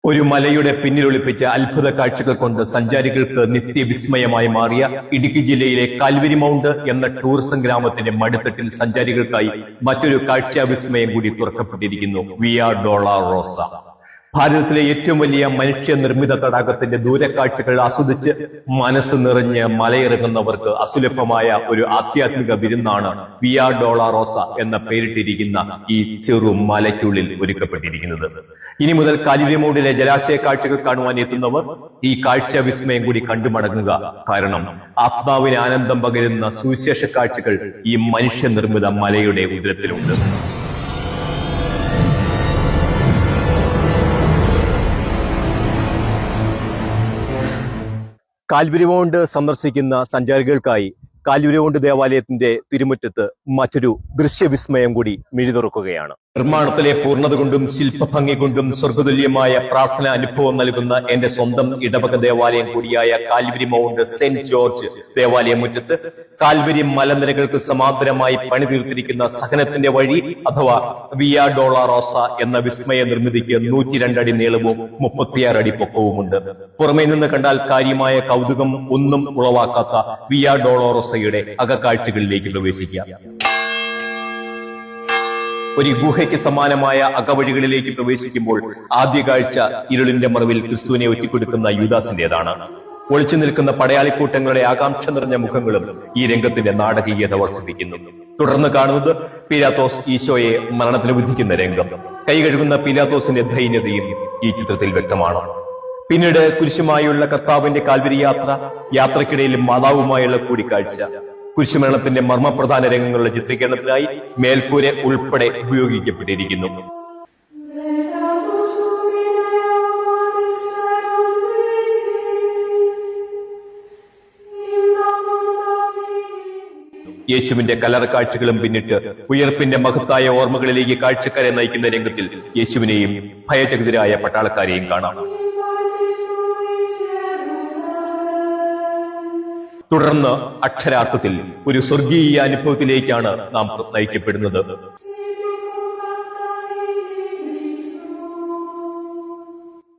ഒരു മലയുടെ പിന്നിലൊളിപ്പിച്ച അത്ഭുത കാഴ്ചകൾ കൊണ്ട് സഞ്ചാരികൾക്ക് നിത്യവിസ്മയമായി മാറിയ ഇടുക്കി ജില്ലയിലെ കാൽവരി മൗണ്ട് എന്ന ടൂറിസം ഗ്രാമത്തിന്റെ മടിത്തട്ടിൽ സഞ്ചാരികൾക്കായി മറ്റൊരു കാഴ്ചാ വിസ്മയം കൂടി തുറക്കപ്പെട്ടിരിക്കുന്നു വിയ ഡോളറോസ. ഭാരതത്തിലെ ഏറ്റവും വലിയ മനുഷ്യനിർമ്മിത തടാകത്തിന്റെ ദൂരക്കാഴ്ചകൾ ആസ്വദിച്ച് മനസ്സ് നിറഞ്ഞ് മലയിറങ്ങുന്നവർക്ക് അസുലഭമായ ഒരു ആധ്യാത്മിക വിരുന്നാണ് വിയ ഡോളറോസ എന്ന പേരിട്ടിരിക്കുന്ന ഈ ചെറു മലയ്ക്കുള്ളിൽ ഒരുക്കപ്പെട്ടിരിക്കുന്നത്. ഇനി മുതൽ കാൽവരിമൂടിലെ ജലാശയ കാഴ്ചകൾ കാണുവാൻ എത്തുന്നവർ ഈ കാഴ്ച വിസ്മയം കൂടി കണ്ടുമടങ്ങുക. കാരണം ആത്മാവിന് ആനന്ദം പകരുന്ന സുവിശേഷ കാഴ്ചകൾ ഈ മനുഷ്യനിർമ്മിത മലയുടെ ഉദരത്തിലുണ്ട്. കാൽവരി മൗണ്ട് സന്ദർശിക്കുന്ന സഞ്ചാരികൾക്കായി കാൽവരി മൗണ്ട് ദേവാലയത്തിന്റെ തിരുമുറ്റത്ത് മറ്റൊരു ദൃശ്യവിസ്മയം കൂടി മിഴിതുറക്കുകയാണ്. നിർമ്മാണത്തിലെ പൂർണ്ണത കൊണ്ടും ശില്പഭംഗി കൊണ്ടും സ്വർഗതുല്യമായ പ്രാർത്ഥന അനുഭവം നൽകുന്ന എന്റെ സ്വന്തം ഇടവക ദേവാലയം കൂടിയായ കാൽവരി മൗണ്ട് സെന്റ് ജോർജ് ദേവാലയ മുറ്റത്ത് കാൽവരി മലനിരകൾക്ക് സമാന്തരമായി പണിതീർത്തിരിക്കുന്ന സഹനത്തിന്റെ വഴി അഥവാ വിയ ഡോളറോസ എന്ന വിസ്മയ നിർമ്മിതിക്ക് 102 അടി നീളവും 36 അടി പൊക്കവുമുണ്ട്. പുറമേ നിന്ന് കണ്ടാൽ കാര്യമായ കൗതുകം ഒന്നും ഉളവാക്കാത്ത വിയ ഡോളറോസയുടെ അകക്കാഴ്ചകളിലേക്ക് പ്രവേശിക്കാം. ഒരു ഗുഹയ്ക്ക് സമാനമായ അകവഴികളിലേക്ക് പ്രവേശിക്കുമ്പോൾ ആദ്യ കാഴ്ച ഇരുളിന്റെ മറവിൽ ക്രിസ്തുവിനെ ഒറ്റിക്കൊടുക്കുന്ന യൂദാസിന്റേതാണ്. ഒളിച്ചു നിൽക്കുന്ന പടയാളിക്കൂട്ടങ്ങളുടെ ആകാംക്ഷ നിറഞ്ഞ മുഖങ്ങളും ഈ രംഗത്തിന്റെ നാടകീയത വർദ്ധിപ്പിക്കുന്നു. തുടർന്ന് കാണുന്നത് പീലാത്തോസ് ഈശോയെ മരണത്തിന് വിധിക്കുന്ന രംഗം. കൈ കഴുകുന്ന പീലാത്തോസിന്റെ ദൈന്യതയും ഈ ചിത്രത്തിൽ വ്യക്തമാണ്. പിന്നീട് കുരിശുമായുള്ള കർത്താവിന്റെ കാൽവരി യാത്രക്കിടയിൽ മാതാവുമായുള്ള കൂടിക്കാഴ്ച, കുരിശുമരണത്തിന്റെ മർമ്മപ്രധാന രംഗങ്ങളുടെ ചിത്രീകരണത്തിനായി മേൽക്കൂര ഉൾപ്പെടെ ഉപയോഗിക്കപ്പെട്ടിരിക്കുന്നു. യേശുവിന്റെ കല്ലറക്കാഴ്ചകളും പിന്നിട്ട് ഉയർപ്പിന്റെ മഹത്തായ ഓർമ്മകളിലേക്ക് കാഴ്ചക്കാരെ നയിക്കുന്ന രംഗത്തിൽ യേശുവിനെയും ഭയചകിതരായ പട്ടാളക്കാരെയും കാണാം. തുടർന്ന് അക്ഷരാർത്ഥത്തിൽ ഒരു സ്വർഗീയ അനുഭവത്തിലേക്കാണ് നാം നയിക്കപ്പെടുന്നത്.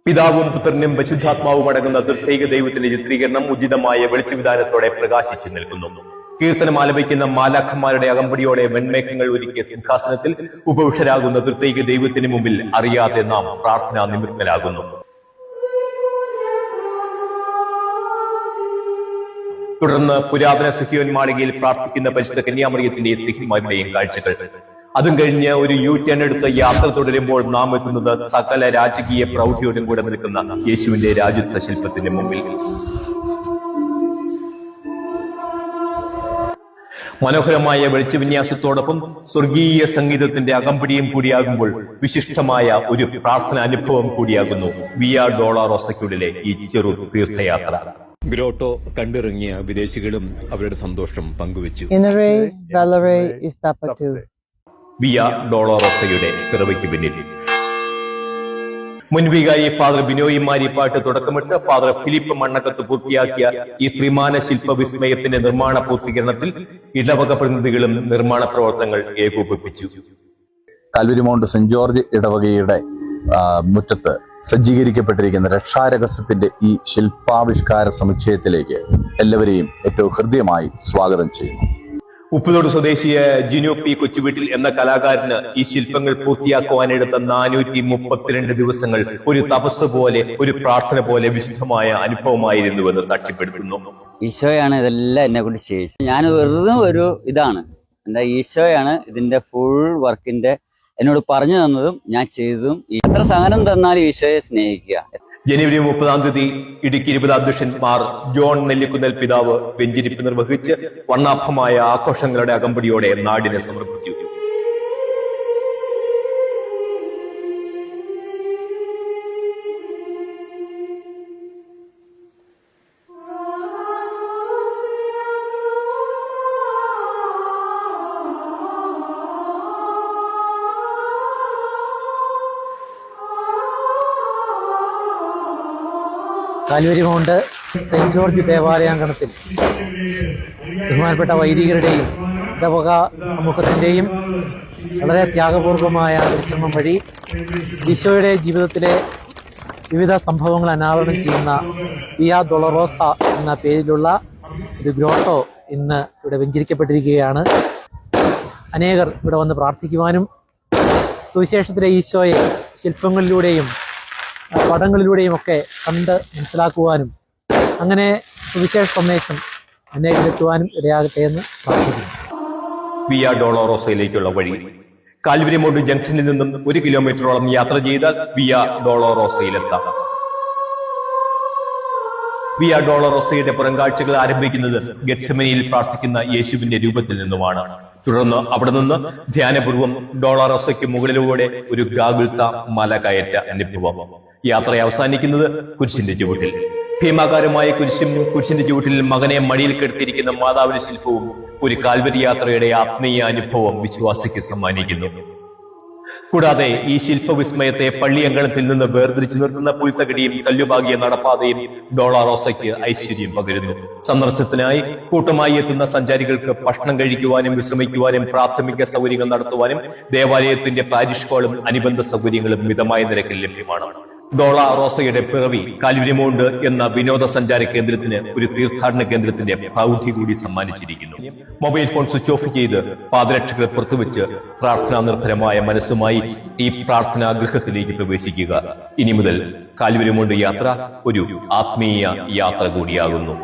പിതാവും പുത്രനും പരിശുദ്ധാത്മാവും അടങ്ങുന്ന തൃത്വൈക ദൈവത്തിന്റെ ചിത്രീകരണം ഉചിതമായ വെളിച്ചവിധാനത്തോടെ പ്രകാശിച്ചു നിൽക്കുന്നു. കീർത്തനം ആലപിക്കുന്ന മാലാഖമാരുടെ അകമ്പടിയോടെ വെൺമേഘങ്ങൾ ഒരുക്കിയ സിംഹാസനത്തിൽ ഉപവിഷ്ടരാകുന്ന തൃത്വൈക ദൈവത്തിന് മുമ്പിൽ അറിയാതെ നാം പ്രാർത്ഥനാ നിമിത്തരാകുന്നു. തുടർന്ന് പുരാതന സിഹിയോൻ മാളികയിൽ പ്രാർത്ഥിക്കുന്ന പരിശുദ്ധ കന്യാമറിയത്തിന്റെയും സ്ത്രീമാരുടെയും കാഴ്ചകൾ. അതും കഴിഞ്ഞ് ഒരു യു-ടേൺ എടുത്ത് യാത്ര തുടരുമ്പോൾ നാം എത്തുന്നത് സകല രാജകീയ പ്രൗഢിയോടും കൂടെ നിൽക്കുന്ന യേശുവിന്റെ രാജ്യത്വ ശില്പത്തിന്റെ മുമ്പിൽ. മനോഹരമായ വെളിച്ചവിന്യാസത്തോടൊപ്പം സ്വർഗീയ സംഗീതത്തിന്റെ അകമ്പടിയും കൂടിയാകുമ്പോൾ വിശിഷ്ടമായ ഒരു പ്രാർത്ഥന അനുഭവം കൂടിയാകുന്നു വിയ ഡോളറോസയ്ക്കുള്ളിലെ ഈ ചെറു തീർത്ഥയാത്ര. ഗ്രോട്ടോ കണ്ടിറങ്ങിയ വിദേശികളും അവരുടെ സന്തോഷം പങ്കുവച്ചു. വിയ ഡോളറോസയുടെ പിറവിക്ക് പിന്നിൽ മുൻവികാരി ഫാദർ ബിനോയ് മാരിപ്പാട്ട് തുടക്കമിട്ട് ഫാദർ ഫിലിപ്പ് മണ്ണക്കത്ത് പൂർത്തിയാക്കിയ ഈ ത്രിമാന ശില്പ വിസ്മയത്തിന്റെ നിർമ്മാണ പൂർത്തീകരണത്തിൽ ഇടവക പ്രതിനിധികളും നിർമ്മാണ പ്രവർത്തനങ്ങൾ ഏകോപിപ്പിച്ചു. കാൽവരി മൗണ്ട് സെന്റ് ജോർജ് ഇടവകയുടെ മുറ്റത്ത് സജ്ജീകരിക്കപ്പെട്ടിരിക്കുന്ന രക്ഷാരഹസ്യത്തിന്റെ ഈ ശില്പാവിഷ്കാര സമുച്ചയത്തിലേക്ക് എല്ലാവരെയും ഏറ്റവും ഹൃദ്യമായി സ്വാഗതം ചെയ്യുന്നു. ഉപ്പുതോട് സ്വദേശിയ ജിനു പി കൊച്ചുവീട്ടിൽ എന്ന കലാകാരന് ഈ ശില്പങ്ങൾ പൂർത്തിയാക്കുവാനെടുത്ത 432 ദിവസങ്ങൾ ഒരു തപസ് പോലെ, ഒരു പ്രാർത്ഥന പോലെ വിശുദ്ധമായ അനുഭവമായിരുന്നുവെന്ന് സാക്ഷ്യപ്പെടുത്തുന്നു. ഈശോയാണ് ഇതെല്ലാം എന്നെ കൊണ്ട് ചെയ്യിച്ചത്. ഞാൻ വെറുതെ ഒരു ഇതാണ്, എന്താ ഈശോയാണ് ഇതിന്റെ ഫുൾ വർക്കിന്റെ എന്നോട് പറഞ്ഞു തന്നതും ഞാൻ ചെയ്തതും. എത്ര സഹനം തന്നാലും ഈശോയെ സ്നേഹിക്കുക. ജനുവരി 30 ഇടുക്കി 20 അധ്യക്ഷൻ മാർ ജോൺ നെല്ലിക്കുന്നൽ പിതാവ് വെഞ്ചരിപ്പ് നിർവഹിച്ച് വർണ്ണാഭമായ ആഘോഷങ്ങളുടെ അകമ്പടിയോടെ നാടിനെ സമർപ്പിച്ചു. കാൽവരി മൗണ്ട് സെന്റ് ജോർജ് ദേവാലയാങ്കണത്തിൽ ബഹുമാനപ്പെട്ട വൈദികരുടെയും ഇടവക സമൂഹത്തിൻ്റെയും വളരെ ത്യാഗപൂർവമായ പരിശ്രമം വഴി ഈശോയുടെ ജീവിതത്തിലെ വിവിധ സംഭവങ്ങൾ അനാവരണം ചെയ്യുന്ന വിയ ഡൊളറോസ എന്ന പേരിലുള്ള ഒരു ഗ്രോട്ടോ ഇന്ന് ഇവിടെ വെഞ്ചരിക്കപ്പെട്ടിരിക്കുകയാണ്. അനേകർ ഇവിടെ വന്ന് പ്രാർത്ഥിക്കുവാനും സുവിശേഷത്തിലെ ഈശോയെ ശില്പങ്ങളിലൂടെയും പടങ്ങളിലൂടെയും ഒക്കെ കണ്ട് മനസ്സിലാക്കുവാനും അങ്ങനെ സുവിശേഷ സന്ദേശം അനേകരിലെത്തുവാനും ഇടയാകട്ടെ എന്ന് പ്രാർത്ഥിക്കുന്നു. വിയ ഡോളോറോസയിലേക്കുള്ള വഴി കാൽവരി മൗണ്ട് ജംഗ്ഷനിൽ നിന്നും 1 കിലോമീറ്ററോളം യാത്ര ചെയ്താൽ വിയ ഡോളോറോസയിലെത്താം. വിയ ഡോളോറോസയുടെ പുറംകാഴ്ചകൾ ആരംഭിക്കുന്നത് ഗെത്സമനിയിൽ പ്രാർത്ഥിക്കുന്ന യേശുവിന്റെ രൂപത്തിൽ നിന്നുമാണ്. തുടർന്ന് അവിടെ നിന്ന് ധ്യാനപൂർവ്വം ഡോളോറോസയ്ക്ക് മുകളിലൂടെ ഒരു ഗാഗുൽത്ത മല കയറ്റ അനുഭവം. യാത്ര അവസാനിക്കുന്നത് കുരിശിന്റെ ചുവട്ടിൽ. ഭീമാകാരമായ കുരിശിന്റെ ചുവട്ടിൽ മകനെ മടിയിൽ കെടുത്തിയിരിക്കുന്ന മാതാവിന്റെ ശില്പവും ഒരു കാൽവരി യാത്രയുടെ ആത്മീയ അനുഭവം വിശ്വാസിക്ക് സമ്മാനിക്കുന്നു. കൂടാതെ ഈ ശില്പവിസ്മയത്തെ പള്ളിയങ്കണത്തിൽ നിന്ന് വേർതിരിച്ചു നിർത്തുന്ന പുൽത്തകടിയും കല്ലുപാകിയ നടപ്പാതയും ഡോളോറോസയ്ക്ക് ഐശ്വര്യം പകരുന്നു. സന്ദർശനത്തിനായി കൂട്ടമായി എത്തുന്ന സഞ്ചാരികൾക്ക് ഭക്ഷണം കഴിക്കുവാനും വിശ്രമിക്കുവാനും പ്രാഥമിക സൗകര്യങ്ങൾ നടത്തുവാനും ദേവാലയത്തിന്റെ പാരിഷ് ഹാളും അനുബന്ധ സൗകര്യങ്ങളും മിതമായ നിരക്കിൽ ലഭ്യമാണ്. ഡോളോറോസയുടെ പിറവി കാൽവരി മൗണ്ട് എന്ന വിനോദസഞ്ചാര കേന്ദ്രത്തിന് ഒരു തീർത്ഥാടന കേന്ദ്രത്തിന്റെ പ്രൗഢി കൂടി സമ്മാനിച്ചിരിക്കുന്നു. മൊബൈൽ ഫോൺ സ്വിച്ച് ഓഫ് ചെയ്ത് പാദരക്ഷകൾ പുറത്തുവെച്ച് പ്രാർത്ഥനാ നിർഭരമായ മനസ്സുമായി ഈ പ്രാർത്ഥനാ ഗൃഹത്തിലേക്ക് പ്രവേശിക്കുക. ഇനി മുതൽ കാൽവരി മൗണ്ട് യാത്ര ഒരു ആത്മീയ യാത്ര കൂടിയാകുന്നു.